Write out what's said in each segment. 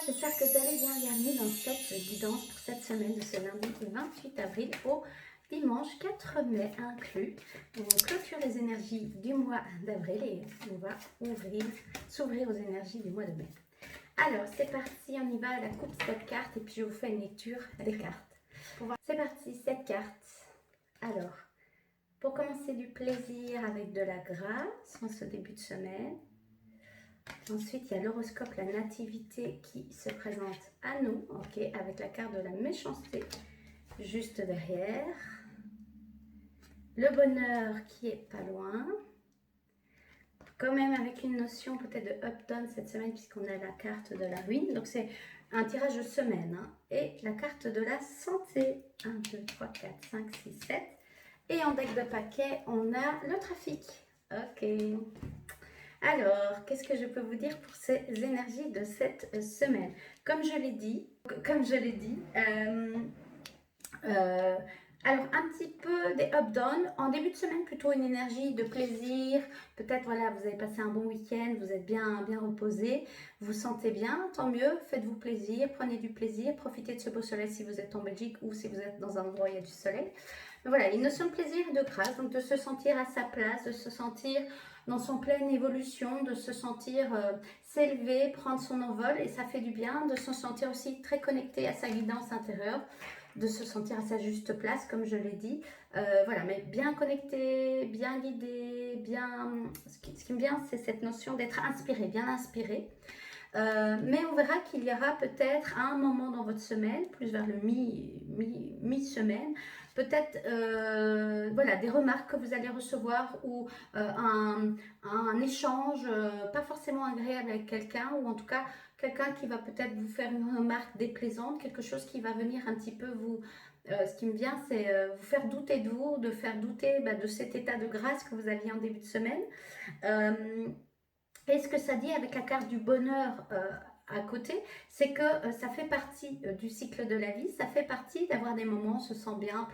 j'espère que vous allez bien. Bienvenue dans cette guidance pour cette semaine de ce lundi 28 avril au dimanche 4 mai inclus. On clôture les énergies du mois d'avril et on va s'ouvrir aux énergies du mois de mai. Alors, c'est parti, on y va, la coupe 7 cartes et puis je vous fais une lecture des cartes. C'est parti, 7 cartes. Alors, pour commencer, du plaisir avec de la grâce en ce début de semaine. Ensuite, il y a l'horoscope, la nativité qui se présente à nous, ok, avec la carte de la méchanceté juste derrière. Le bonheur qui est pas loin. Quand même avec une notion peut-être de up-down cette semaine puisqu'on a la carte de la ruine. Donc c'est un tirage de semaine. Hein, et la carte de la santé. 1, 2, 3, 4, 5, 6, 7. Et en deck de paquet, on a le trafic. Ok. Alors, qu'est-ce que je peux vous dire pour ces énergies de cette semaine? Comme je l'ai dit, alors un petit peu des up-down. En début de semaine, plutôt une énergie de plaisir. Peut-être, voilà, vous avez passé un bon week-end, vous êtes bien reposé, vous vous sentez bien, tant mieux, faites-vous plaisir, prenez du plaisir, profitez de ce beau soleil si vous êtes en Belgique ou si vous êtes dans un endroit où il y a du soleil. Voilà, une notion de plaisir et de grâce, donc de se sentir à sa place, de se sentir dans son pleine évolution, de se sentir s'élever, prendre son envol, et ça fait du bien, de se sentir aussi très connecté à sa guidance intérieure, de se sentir à sa juste place, comme je l'ai dit. Voilà, mais bien connecté, bien guidé, bien... Ce qui me vient, c'est cette notion d'être inspiré, bien inspiré. Mais on verra qu'il y aura peut-être un moment dans votre semaine, plus vers le mi-semaine, peut-être voilà, des remarques que vous allez recevoir ou un échange pas forcément agréable avec quelqu'un, ou en tout cas quelqu'un qui va peut-être vous faire une remarque déplaisante, quelque chose qui va venir un petit peu vous... ce qui me vient, c'est vous faire douter de vous, de faire douter de cet état de grâce que vous aviez en début de semaine. Et ce que ça dit avec la carte du bonheur à côté, c'est que ça fait partie du cycle de la vie, ça fait partie d'avoir des moments où on se sent bien,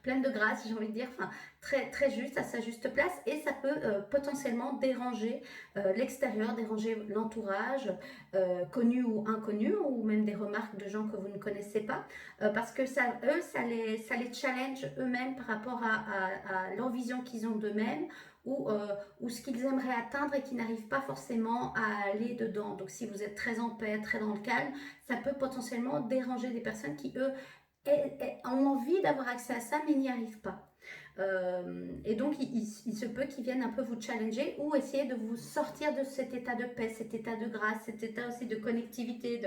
plein de grâce, j'ai envie de dire, enfin, très juste, à sa juste place, et ça peut potentiellement déranger l'extérieur, déranger l'entourage, connu ou inconnu, ou même des remarques de gens que vous ne connaissez pas, parce que ça, eux, ça les challenge eux-mêmes par rapport à leur vision qu'ils ont d'eux-mêmes, ou ce qu'ils aimeraient atteindre et qui n'arrivent pas forcément à aller dedans. Donc si vous êtes très en paix, très dans le calme, ça peut potentiellement déranger des personnes qui, eux, ont envie d'avoir accès à ça, mais n'y arrivent pas. Et donc, il se peut qu'ils viennent un peu vous challenger ou essayer de vous sortir de cet état de paix, cet état de grâce, cet état aussi de connectivité,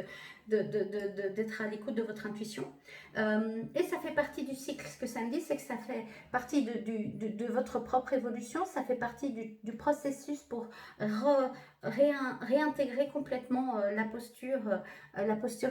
d'être à l'écoute de votre intuition. Et ça fait partie du cycle. Ce que ça me dit, c'est que ça fait partie de votre propre évolution, ça fait partie du processus pour réintégrer complètement la posture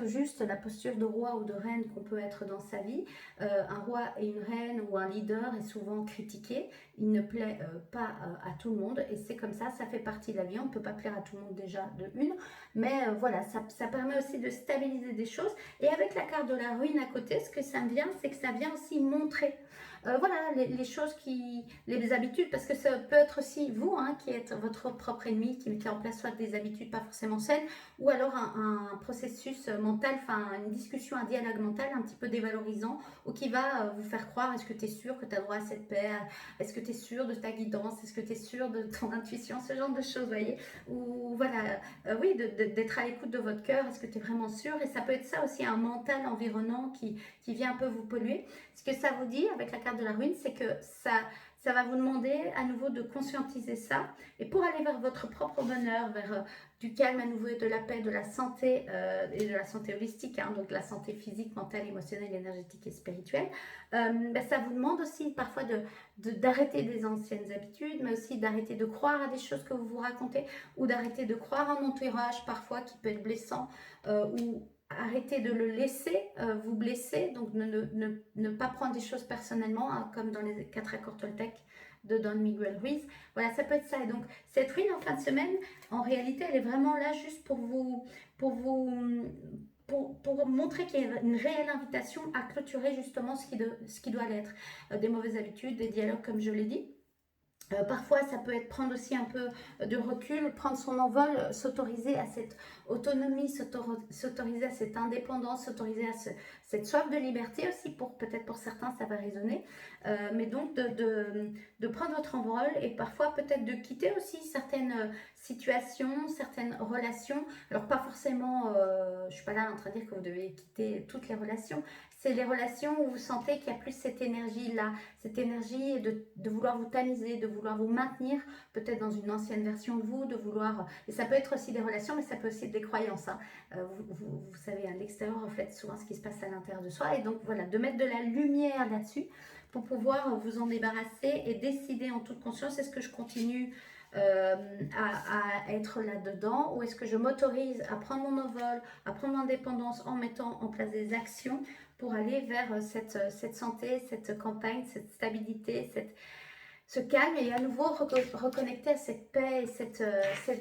juste, la posture de roi ou de reine qu'on peut être dans sa vie. Un roi et une reine ou un leader est souvent critiqué, il ne plaît pas à tout le monde, et c'est comme ça fait partie de la vie. On ne peut pas plaire à tout le monde déjà de une, mais voilà, ça permet aussi de stabiliser des choses. Et avec la carte de la ruine à côté, ce que ça vient, c'est que ça vient aussi montrer voilà, les choses les habitudes, parce que ça peut être aussi vous qui êtes votre propre ennemi, qui mettez en place soit des habitudes pas forcément saines, ou alors un processus mental, enfin une discussion, un dialogue mental un petit peu dévalorisant, ou qui va vous faire croire, est-ce que tu es sûr que tu as droit à cette paix, est-ce que tu es sûr de ta guidance, est-ce que tu es sûr de ton intuition, ce genre de choses, vous voyez, ou voilà, oui, d'être à l'écoute de votre cœur, est-ce que tu es vraiment sûr, et ça peut être ça aussi, un mental environnant qui vient un peu vous polluer. Ce que ça vous dit avec la carte de la ruine, c'est que ça va vous demander à nouveau de conscientiser ça, et pour aller vers votre propre bonheur, vers du calme à nouveau, et de la paix, de la santé, et de la santé holistique, donc la santé physique, mentale, émotionnelle, énergétique et spirituelle, ça vous demande aussi parfois d'arrêter des anciennes habitudes, mais aussi d'arrêter de croire à des choses que vous vous racontez, ou d'arrêter de croire à un entourage parfois qui peut être blessant, ou arrêtez de le laisser vous blesser, donc ne pas prendre des choses personnellement, comme dans les 4 accords Toltec de Don Miguel Ruiz. Voilà, ça peut être ça. Et donc, cette ruine en fin de semaine, en réalité, elle est vraiment là juste pour montrer qu'il y a une réelle invitation à clôturer justement ce qui doit l'être. Des mauvaises habitudes, des dialogues, comme je l'ai dit. Parfois, ça peut être prendre aussi un peu de recul, prendre son envol, s'autoriser à cette autonomie, s'autoriser à cette indépendance, s'autoriser à cette soif de liberté aussi, peut-être pour certains, ça va résonner. Mais donc, de prendre votre envol et parfois peut-être de quitter aussi certaines situations, certaines relations. Alors, pas forcément, je ne suis pas là en train de dire que vous devez quitter toutes les relations. C'est les relations où vous sentez qu'il y a plus cette énergie-là, cette énergie de vouloir vous tamiser, de vouloir vous maintenir, peut-être dans une ancienne version de vous, de vouloir... Et ça peut être aussi des relations, mais ça peut aussi être des croyances. Hein. Vous savez, hein, l'extérieur reflète souvent ce qui se passe à l'intérieur de soi. Et donc voilà, de mettre de la lumière là-dessus pour pouvoir vous en débarrasser et décider en toute conscience, est-ce que je continue à être là-dedans ou est-ce que je m'autorise à prendre mon envol, à prendre mon indépendance en mettant en place des actions pour aller vers cette santé, cette campagne, cette stabilité, ce calme et à nouveau reconnecter à cette paix et cette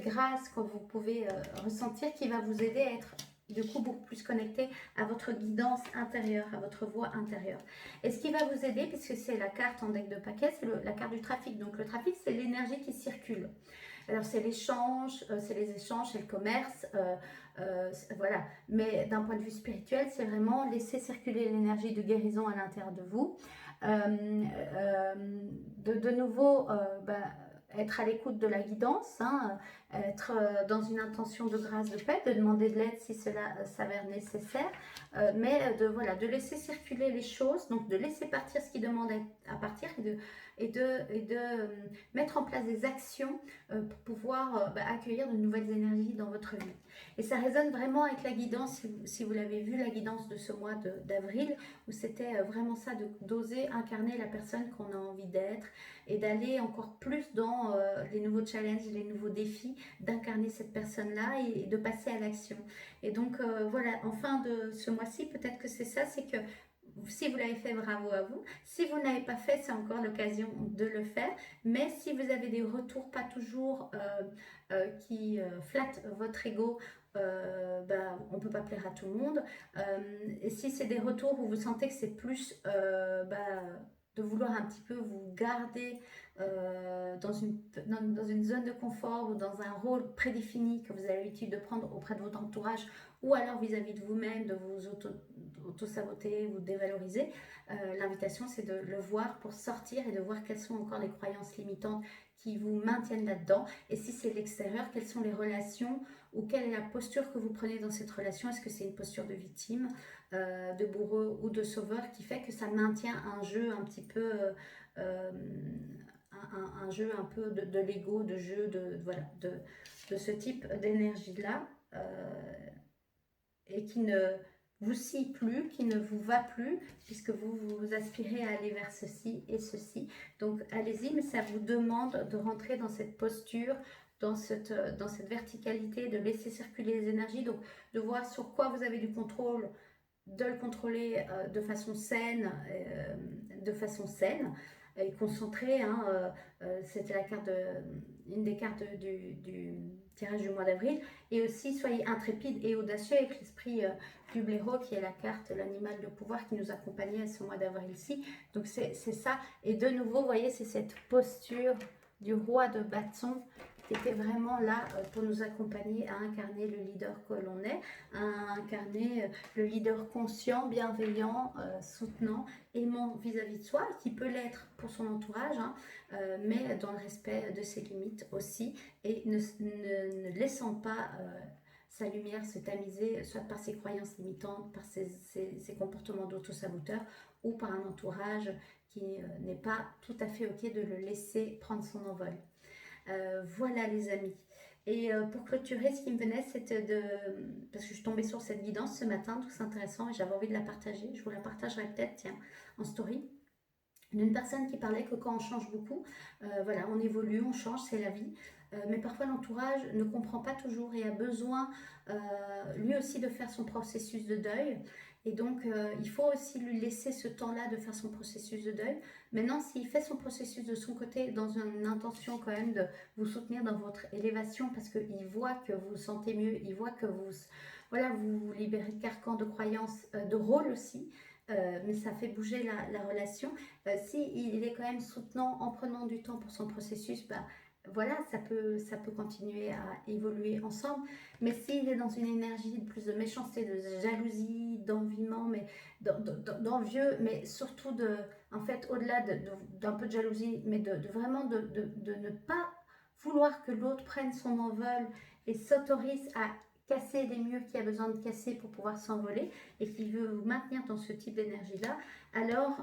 grâce que vous pouvez ressentir qui va vous aider à être du coup beaucoup plus connecté à votre guidance intérieure, à votre voix intérieure. Et ce qui va vous aider, puisque c'est la carte en deck de paquet, c'est la carte du trafic. Donc le trafic, c'est l'énergie qui circule. Alors c'est l'échange, c'est les échanges, c'est le commerce, voilà. Mais d'un point de vue spirituel, c'est vraiment laisser circuler l'énergie de guérison à l'intérieur de vous. De nouveau, être à l'écoute de la guidance, hein, être dans une intention de grâce, de paix, de demander de l'aide si cela s'avère nécessaire, mais de laisser circuler les choses, donc de laisser partir ce qui demande à partir et de mettre en place des actions pour pouvoir accueillir de nouvelles énergies dans votre vie. Et ça résonne vraiment avec la guidance, si vous l'avez vu, la guidance de ce mois d'avril, où c'était vraiment ça, d'oser incarner la personne qu'on a envie d'être et d'aller encore plus dans les nouveaux challenges, les nouveaux défis, d'incarner cette personne-là et de passer à l'action. Et donc voilà, en fin de ce mois-ci, peut-être que c'est ça, c'est que si vous l'avez fait, bravo à vous. Si vous n'avez pas fait, c'est encore l'occasion de le faire. Mais si vous avez des retours pas toujours qui flattent votre ego, on ne peut pas plaire à tout le monde. Et si c'est des retours où vous sentez que c'est plus de vouloir un petit peu vous garder dans une zone de confort ou dans un rôle prédéfini que vous avez l'habitude de prendre auprès de votre entourage ou alors vis-à-vis de vous-même, de vous auto-saboter, vous dévaloriser, l'invitation c'est de le voir pour sortir et de voir quelles sont encore les croyances limitantes qui vous maintiennent là-dedans. Et si c'est l'extérieur, quelles sont les relations ou quelle est la posture que vous prenez dans cette relation. Est-ce que c'est une posture de victime, de bourreau ou de sauveur qui fait que ça maintient un jeu un petit peu... un jeu un peu de l'ego, de jeu, de ce type d'énergie-là, et qui ne vous scie plus, qui ne vous va plus, puisque vous aspirez à aller vers ceci et ceci. Donc allez-y, mais ça vous demande de rentrer dans cette posture, dans cette verticalité, de laisser circuler les énergies, donc de voir sur quoi vous avez du contrôle, de le contrôler de façon saine, et concentré. Hein, c'était une des cartes du tirage du mois d'avril. Et aussi, soyez intrépide et audacieux avec l'esprit du blaireau, qui est la carte, l'animal de pouvoir qui nous accompagnait à ce mois d'avril-ci. Donc c'est ça. Et de nouveau, vous voyez, c'est cette posture du roi de bâton qui était vraiment là pour nous accompagner à incarner le leader que l'on est, à incarner le leader conscient, bienveillant, soutenant, aimant vis-à-vis de soi, qui peut l'être pour son entourage, hein, mais dans le respect de ses limites aussi, et ne laissant pas sa lumière se tamiser, soit par ses croyances limitantes, par ses comportements d'auto-saboteur, ou par un entourage qui n'est pas tout à fait ok de le laisser prendre son envol. Voilà les amis. Et pour clôturer, ce qui me venait, c'était parce que je suis tombée sur cette guidance ce matin, donc c'est intéressant et j'avais envie de la partager. Je vous la partagerai peut-être, tiens, en story. D'une personne qui parlait que quand on change beaucoup, voilà, on évolue, on change, c'est la vie. Mais parfois l'entourage ne comprend pas toujours et a besoin lui aussi de faire son processus de deuil. Et donc il faut aussi lui laisser ce temps-là de faire son processus de deuil. Maintenant, s'il fait son processus de son côté dans une intention quand même de vous soutenir dans votre élévation, parce qu'il voit que vous vous sentez mieux, il voit que vous libérez de carcans de croyances, de rôle aussi, mais ça fait bouger la relation. Si il est quand même soutenant en prenant du temps pour son processus, bah, voilà, ça peut continuer à évoluer ensemble. Mais s'il est dans une énergie de plus de méchanceté, de jalousie, d'enviement, mais d'envieux, mais surtout en fait, au-delà d'un peu de jalousie, mais vraiment de ne pas vouloir que l'autre prenne son envol et s'autorise à casser les murs qu'il a besoin de casser pour pouvoir s'envoler et qui veut vous maintenir dans ce type d'énergie-là, alors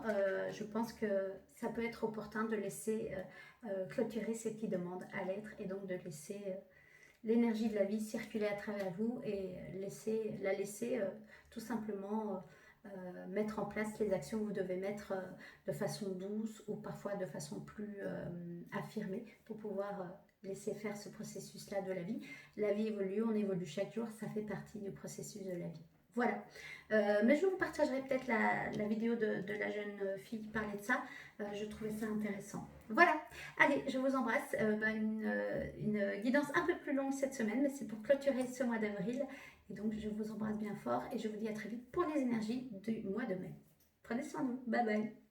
je pense que ça peut être opportun de laisser clôturer ces qui demandent à l'être et donc de laisser l'énergie de la vie circuler à travers vous et la laisser tout simplement mettre en place les actions que vous devez mettre de façon douce ou parfois de façon plus affirmée pour pouvoir laisser faire ce processus-là de la vie. La vie évolue, on évolue chaque jour, ça fait partie du processus de la vie. Voilà. Mais je vous partagerai peut-être la vidéo de la jeune fille qui parlait de ça. Je trouvais ça intéressant. Voilà. Allez, je vous embrasse. Une guidance un peu plus longue cette semaine, mais c'est pour clôturer ce mois d'avril. Et donc, je vous embrasse bien fort et je vous dis à très vite pour les énergies du mois de mai. Prenez soin de vous. Bye bye.